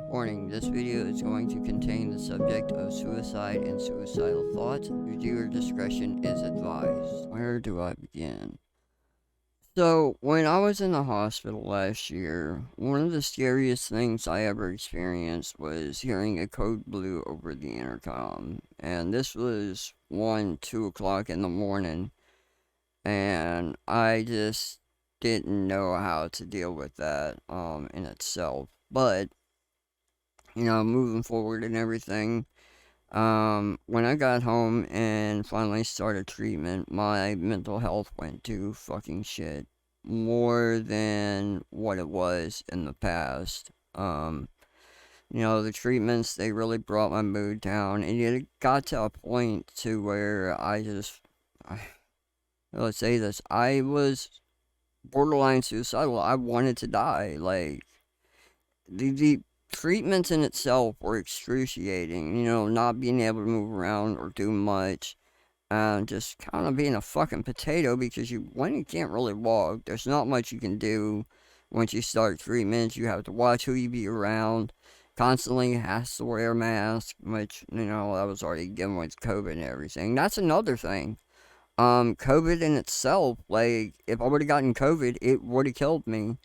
Warning, this video is going to contain the subject of suicide and suicidal thoughts. Viewer discretion is advised. Where do I begin? So, when I was in the hospital last year, one of the scariest things I ever experienced was hearing a code blue over the intercom. And this was 2 o'clock in the morning, and I just didn't know how to deal with that in itself. But moving forward and everything. When I got home and finally started treatment, my mental health went to fucking shit more than what it was in the past. The treatments, they really brought my mood down, and it got to a point to where let's say this, I was borderline suicidal. I wanted to die. Like, the treatments in itself were excruciating, not being able to move around or do much, and just kind of being a fucking potato because when you can't really walk, there's not much you can do. Once you start treatments, you have to watch who you be around, constantly has to wear a mask, which, that was already given with COVID and everything. That's another thing. COVID in itself, like, if I would have gotten COVID, it would have killed me.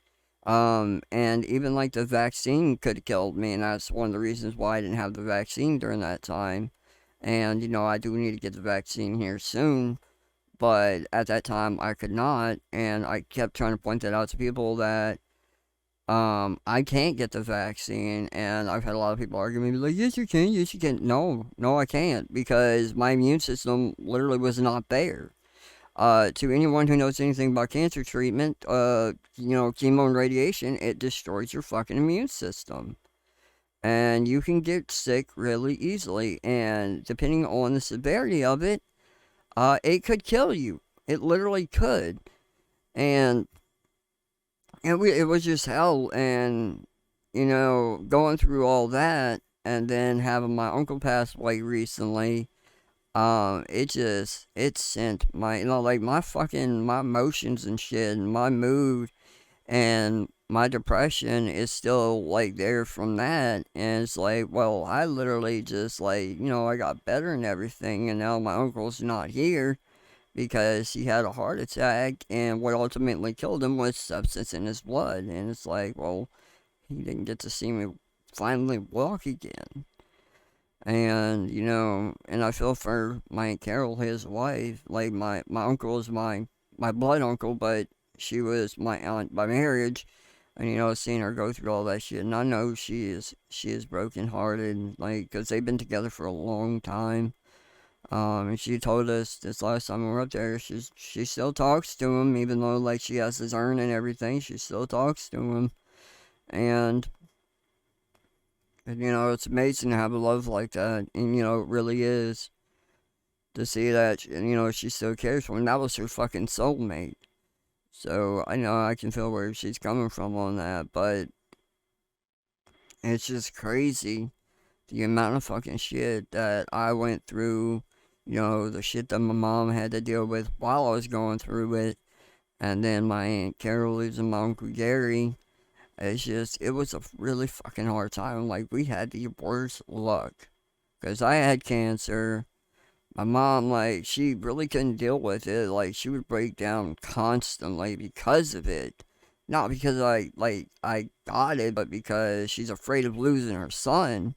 And even like the vaccine could have killed me, and that's one of the reasons why I didn't have the vaccine during that time. And, I do need to get the vaccine here soon, but at that time I could not, and I kept trying to point that out to people that, I can't get the vaccine, and I've had a lot of people argue with me, like, yes, you can. No, I can't, because my immune system literally was not there. To anyone who knows anything about cancer treatment, chemo and radiation, it destroys your fucking immune system. And you can get sick really easily. And depending on the severity of it, it could kill you. It literally could. And it was just hell. And, going through all that, and then having my uncle pass away recently, it sent my, like my emotions and shit, and my mood, and my depression is still, like, there from that, and it's like, well, I literally just, like, I got better and everything, and now my uncle's not here, because he had a heart attack, and what ultimately killed him was substance in his blood, and it's like, well, he didn't get to see me finally walk again. And, and I feel for my Aunt Carol, his wife. Like, my uncle is my blood uncle, but she was my aunt by marriage. And, seeing her go through all that shit. And I know she is brokenhearted, like, because they've been together for a long time. And she told us this last time we were up there, she still talks to him, even though, like, she has his urn and everything, she still talks to him. And it's amazing to have a love like that. And, it really is. To see that, she still cares for him. That was her fucking soulmate. So, I know I can feel where she's coming from on that. But it's just crazy. The amount of fucking shit that I went through. The shit that my mom had to deal with while I was going through it. And then my Aunt Carol losing my Uncle Gary. It was a really fucking hard time. Like, we had the worst luck. Because I had cancer. My mom, like, she really couldn't deal with it. Like, she would break down constantly because of it. Not because I got it, but because she's afraid of losing her son.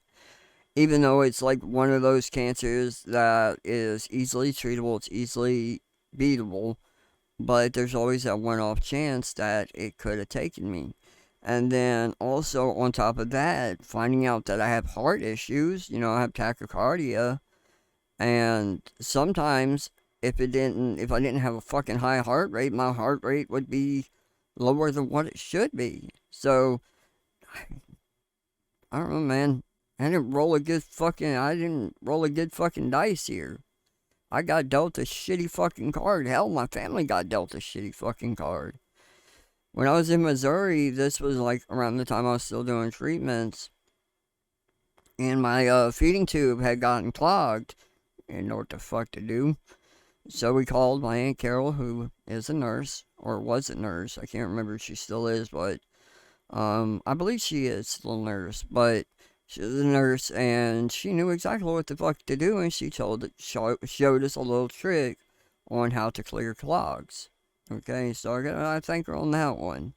Even though it's, like, one of those cancers that is easily treatable, it's easily beatable. But there's always that one-off chance that it could have taken me. And then also on top of that, finding out that I have heart issues, I have tachycardia, and sometimes if I didn't have a fucking high heart rate, my heart rate would be lower than what it should be. So I don't know, man. I didn't roll a good fucking dice here. I got dealt a shitty fucking card. Hell, my family got dealt a shitty fucking card. When I was in Missouri, this was like around the time I was still doing treatments, and my feeding tube had gotten clogged. Didn't know what the fuck to do. So we called my Aunt Carol, who is a nurse, or was a nurse. I can't remember if she still is, but I believe she is still a nurse, but she was a nurse and she knew exactly what the fuck to do, and she showed us a little trick on how to clear clogs. Okay, so I thank her on that one.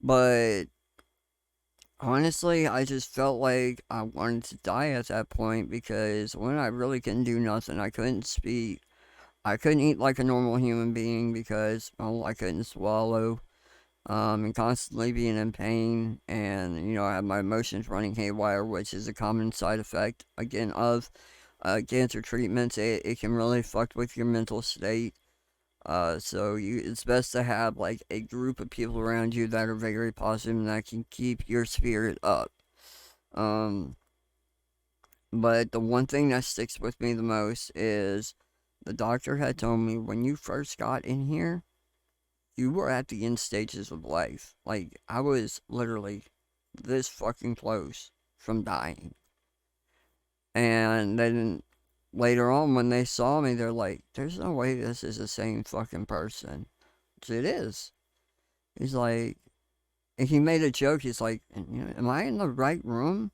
But honestly, I just felt like I wanted to die at that point because when I really couldn't do nothing, I couldn't speak. I couldn't eat like a normal human being because, well, I couldn't swallow. And constantly being in pain, and I have my emotions running haywire, which is a common side effect again of cancer treatments. It can really fuck with your mental state. So it's best to have like a group of people around you that are very positive and that can keep your spirit up. Um, but the one thing that sticks with me the most is the doctor had told me when you first got in here, you were at the end stages of life. Like, I was literally this fucking close from dying. And then later on, when they saw me, they're like, there's no way this is the same fucking person. Which it is. He's like, and he made a joke. He's like, am I in the right room?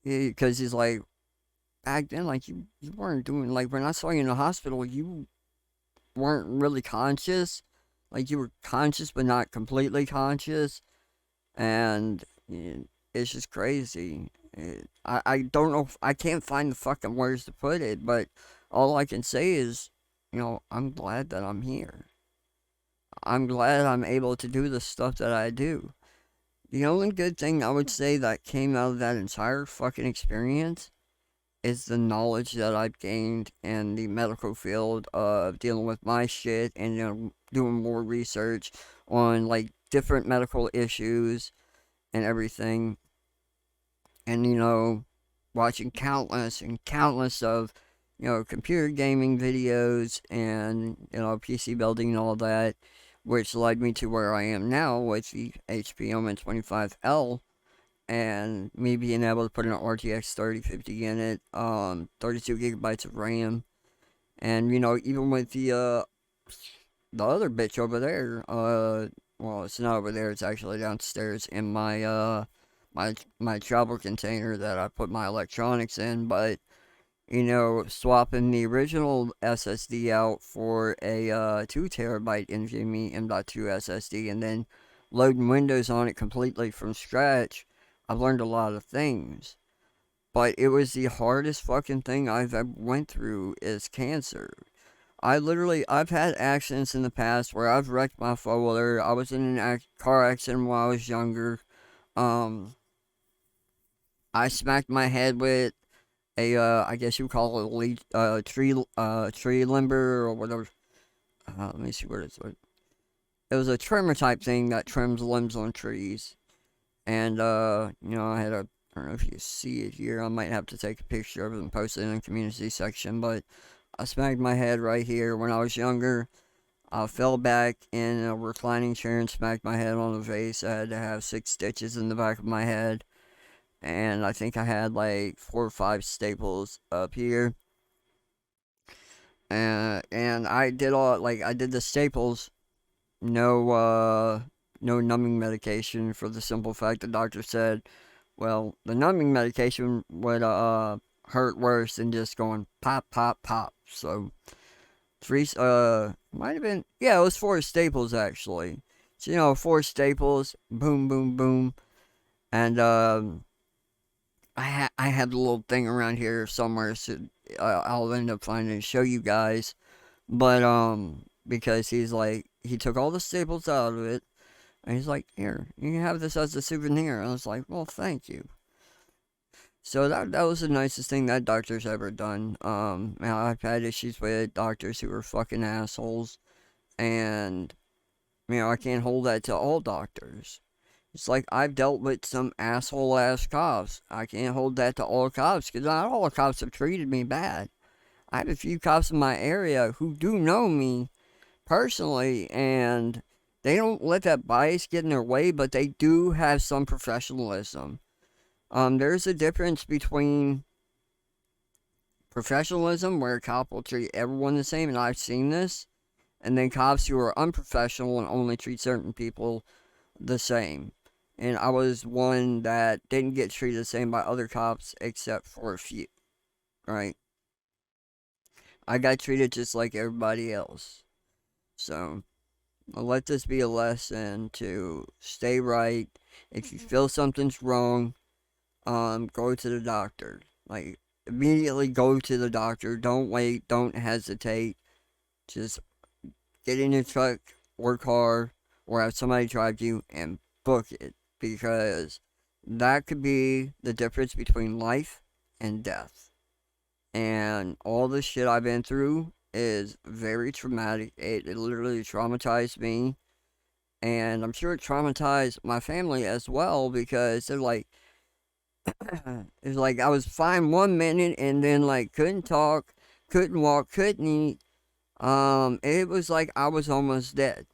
Because he's like, back then, like, you weren't doing, like, when I saw you in the hospital, you weren't really conscious. Like, you were conscious, but not completely conscious. And it's just crazy. I don't know. I can't find the fucking words to put it, but all I can say is, I'm glad that I'm here. I'm glad I'm able to do the stuff that I do. The only good thing I would say that came out of that entire fucking experience is the knowledge that I've gained in the medical field of dealing with my shit and doing more research on like different medical issues and everything. And watching countless and countless of computer gaming videos and PC building and all that, which led me to where I am now with the HP Omen 25L and me being able to put an RTX 3050 in it, 32 gigabytes of RAM, and even with the other bitch over there, well, it's not over there, it's actually downstairs in my travel container that I put my electronics in, but swapping the original SSD out for a 2 terabyte NVMe M.2 SSD and then loading Windows on it completely from scratch, I've learned a lot of things. But it was the hardest fucking thing I've ever went through is cancer. I've had accidents in the past where I've wrecked my four-wheeler. I was in a car accident while I was younger. Um, I smacked my head with I guess you would call it a tree limber or whatever. Let me see what it's. It was a trimmer type thing that trims limbs on trees. And, I had a, I don't know if you see it here. I might have to take a picture of it and post it in the community section. But I smacked my head right here when I was younger. I fell back in a reclining chair and smacked my head on a vase. I had to have 6 stitches in the back of my head. And I think I had like 4 or 5 staples up here. And I did I did the staples, no numbing medication for the simple fact the doctor said, well, the numbing medication would hurt worse than just going pop, pop, pop. So 3, might have been, yeah, it was 4 staples actually. So, 4 staples, boom, boom, boom. And, I have a little thing around here somewhere, so I'll end up finding and show you guys. But, because he took all the staples out of it, and he's like, here, you can have this as a souvenir. And I was like, well, thank you. So that was the nicest thing that doctor's ever done. I've had issues with doctors who are fucking assholes, and, I can't hold that to all doctors. It's like I've dealt with some asshole ass cops. I can't hold that to all cops because not all cops have treated me bad. I have a few cops in my area who do know me personally, and they don't let that bias get in their way, but they do have some professionalism. There's a difference between professionalism, where a cop will treat everyone the same, and I've seen this, and then cops who are unprofessional and only treat certain people the same. And I was one that didn't get treated the same by other cops except for a few, right? I got treated just like everybody else. So, I'll let this be a lesson to stay right. If you feel something's wrong, go to the doctor. Like, immediately go to the doctor. Don't wait. Don't hesitate. Just get in your truck, work hard, or have somebody drive you and book it. Because that could be the difference between life and death. And all the shit I've been through is very traumatic. It literally traumatized me. And I'm sure it traumatized my family as well because they're like, it's like I was fine 1 minute and then like couldn't talk, couldn't walk, couldn't eat. It was like I was almost dead.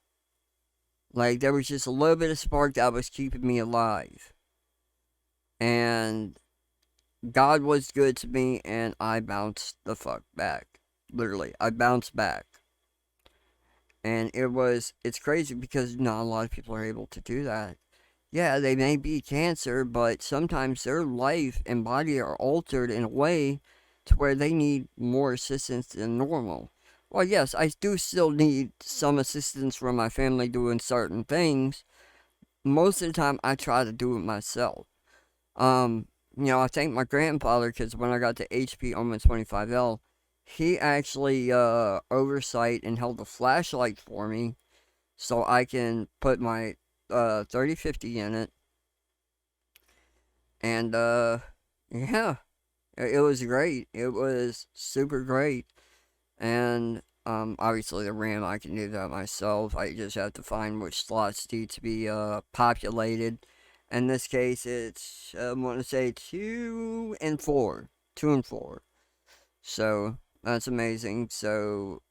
Like there was just a little bit of spark that was keeping me alive. And God was good to me and I bounced the fuck back. Literally, I bounced back. And it's crazy because not a lot of people are able to do that. Yeah, they may be cancer, but sometimes their life and body are altered in a way to where they need more assistance than normal. Well, yes, I do still need some assistance from my family doing certain things. Most of the time, I try to do it myself. I thank my grandfather because when I got the HP Omen 25L, he actually oversight and held a flashlight for me so I can put my 3050 in it. And yeah, it was great. It was super great. And obviously the RAM, I can do that myself. I just have to find which slots need to be populated. In this case, it's I want to say 2 and 4, 2 and 4. So that's amazing. So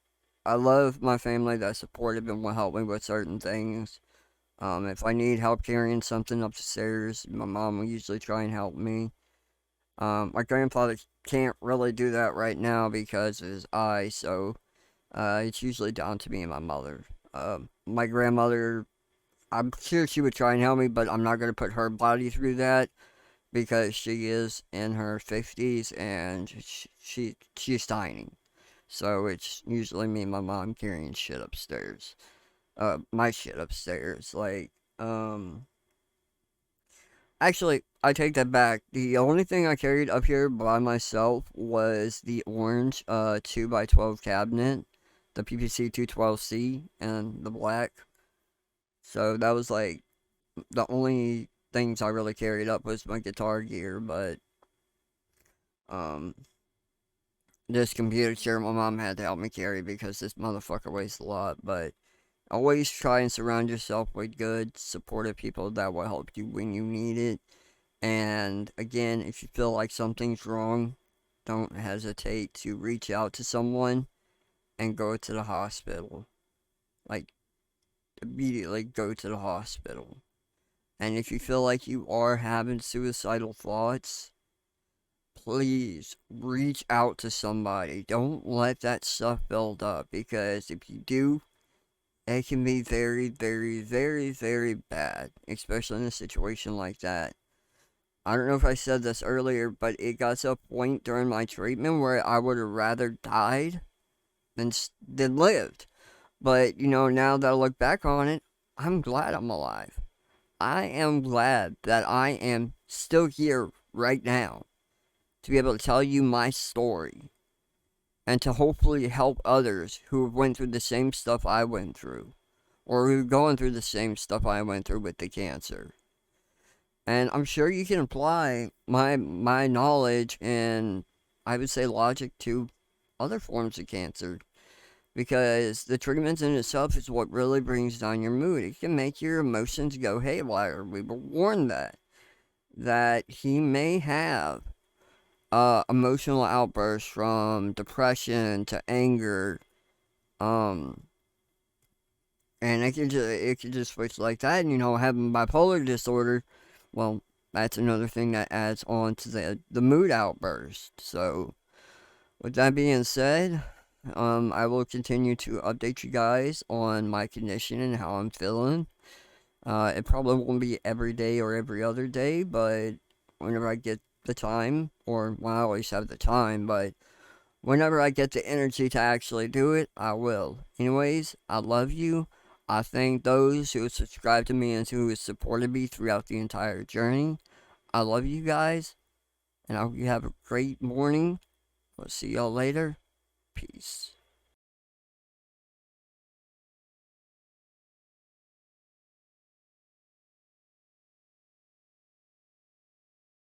I love my family that's supportive and will help me with certain things. If I need help carrying something up the stairs, my mom will usually try and help me. My grandfather can't really do that right now because of his eye, so it's usually down to me and my mother. My grandmother, I'm sure she would try and help me, but I'm not going to put her body through that because she is in her 50s and she's tiny. So it's usually me and my mom carrying shit upstairs. My shit upstairs. Actually, I take that back. The only thing I carried up here by myself was the orange 2x12 cabinet, the PPC 212C, and the black. So that was like the only things I really carried up was my guitar gear, but um this computer chair my mom had to help me carry because this motherfucker weighs a lot, but always try and surround yourself with good, supportive people that will help you when you need it. And again, if you feel like something's wrong, don't hesitate to reach out to someone and go to the hospital. Like, immediately go to the hospital. And if you feel like you are having suicidal thoughts, please reach out to somebody. Don't let that stuff build up because if you do, it can be very, very, very, very bad, especially in a situation like that. I don't know if I said this earlier, but it got to a point during my treatment where I would have rather died than lived. But, now that I look back on it, I'm glad I'm alive. I am glad that I am still here right now to be able to tell you my story and to hopefully help others who went through the same stuff I went through or who are going through the same stuff I went through with the cancer. And I'm sure you can apply my knowledge and I would say logic to other forms of cancer because the treatment in itself is what really brings down your mood. It can make your emotions go haywire. We were warned that he may have emotional outbursts from depression to anger, um, and it could just switch like that. And having bipolar disorder, well, that's another thing that adds on to the mood outburst. So, with that being said, I will continue to update you guys on my condition and how I'm feeling. It probably won't be every day or every other day, but whenever I get the time, or well, I always have the time, but whenever I get the energy to actually do it, I will. Anyways, I love you. I thank those who have subscribed to me and who have supported me throughout the entire journey. I love you guys, and I hope you have a great morning. We'll see y'all later. Peace.